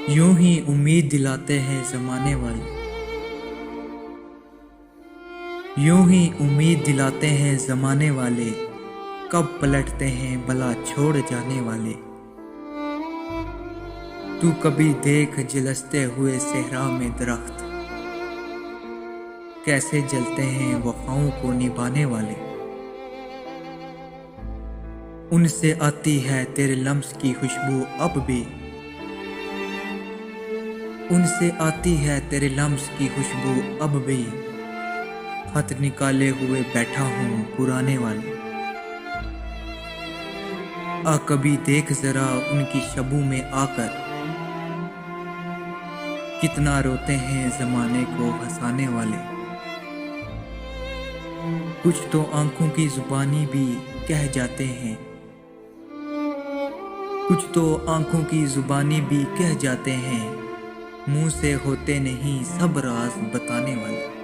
यूं ही उम्मीद दिलाते हैं ज़माने वाले, यूं ही उम्मीद दिलाते हैं ज़माने वाले, कब पलटते हैं भला छोड़ जाने वाले। तू कभी देख झुलसते हुए सहरा में दरख्त, कैसे जलते हैं वफाओं को निभाने वाले। उनसे आती है तेरे लम्स की खुशबू अब भी, उनसे आती है तेरे लम्स की खुशबू अब भी। खत निकाले हुए बैठा हूँ पुराने वाले, आ कभी देख जरा उनकी शबों में आकर, कितना रोते हैं जमाने को हंसाने वाले। कुछ तो आंखों की जुबानी भी कह जाते हैं, कुछ तो आंखों की जुबानी भी कह जाते हैं, मुंह से होते नहीं सब राज बताने वाले।